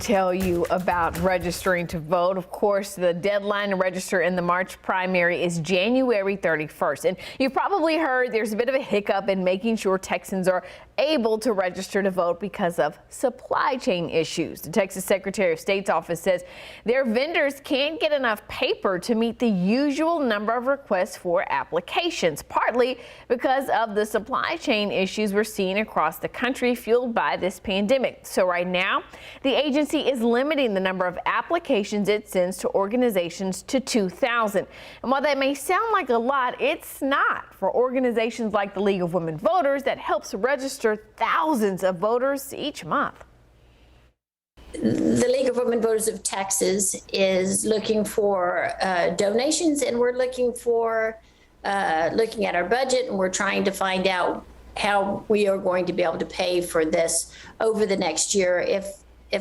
Tell you about registering to vote. Of course, the deadline to register in the March primary is January 31st. And you've probably heard there's a bit of a hiccup in making sure Texans are able to register to vote because of supply chain issues. The Texas Secretary of State's office says their vendors can't get enough paper to meet the usual number of requests for applications, partly because of the supply chain issues we're seeing across the country fueled by this pandemic. So right now, the agency is limiting the number of applications it sends to organizations to 2,000. And while that may sound like a lot, it's not for organizations like the League of Women Voters that helps register thousands of voters each month. The League of Women Voters of Texas is looking for donations, and we're looking at our budget, and we're trying to find out how we are going to be able to pay for this over the next year if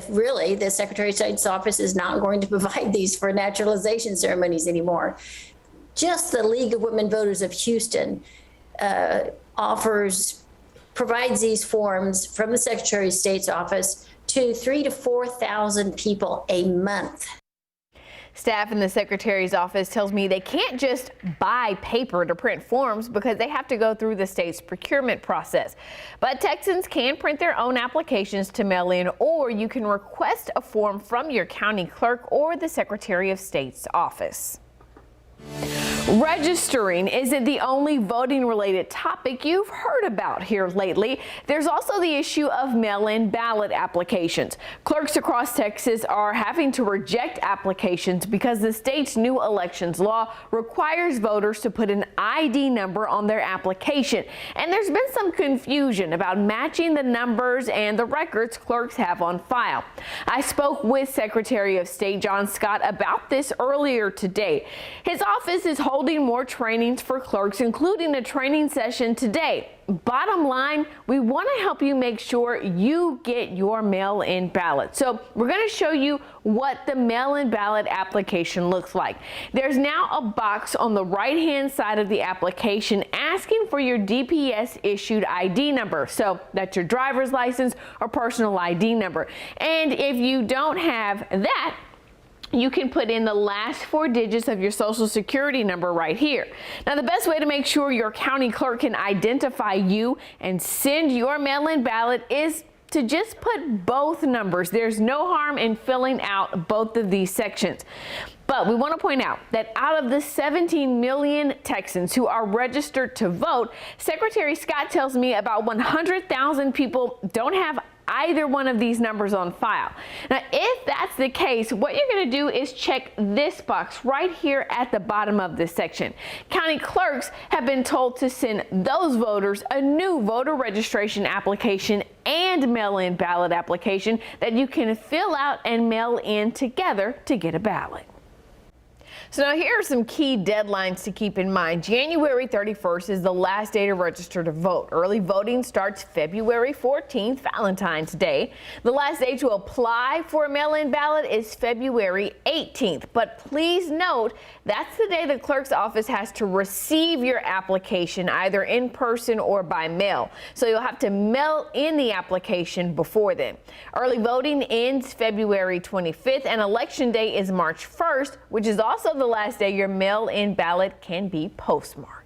really the Secretary of State's office is not going to provide these for naturalization ceremonies anymore. Just the League of Women Voters of Houston provides these forms from the Secretary of State's office to 3,000 to 4,000 people a month. Staff in the Secretary's office tells me they can't just buy paper to print forms because they have to go through the state's procurement process. But Texans can print their own applications to mail in, or you can request a form from your county clerk or the Secretary of State's office. Registering isn't the only voting-related topic you've heard about here lately. There's also the issue of mail-in ballot applications. Clerks across Texas are having to reject applications because the state's new elections law requires voters to put an ID number on their application. And there's been some confusion about matching the numbers and the records clerks have on file. I spoke with Secretary of State John Scott about this earlier today. His office is holding more trainings for clerks, including a training session today. Bottom line, we want to help you make sure you get your mail-in ballot. So we're going to show you what the mail-in ballot application looks like. There's now a box on the right-hand side of the application asking for your DPS issued ID number. So that's your driver's license or personal ID number. And if you don't have that, you can put in the last 4 digits of your social security number right here. Now, the best way to make sure your county clerk can identify you and send your mail-in ballot is to just put both numbers. There's no harm in filling out both of these sections. But we want to point out that out of the 17 million Texans who are registered to vote, Secretary Scott tells me about 100,000 people don't have either one of these numbers on file. Now, if that's the case, what you're going to do is check this box right here at the bottom of this section. County clerks have been told to send those voters a new voter registration application and mail-in ballot application that you can fill out and mail in together to get a ballot. So now here are some key deadlines to keep in mind. January 31st is the last day to register to vote. Early voting starts February 14th, Valentine's Day. The last day to apply for a mail-in ballot is February 18th. But please note, that's the day the clerk's office has to receive your application, either in person or by mail. So you'll have to mail in the application before then. Early voting ends February 25th, and Election Day is March 1st, which is also the last day your mail-in ballot can be postmarked.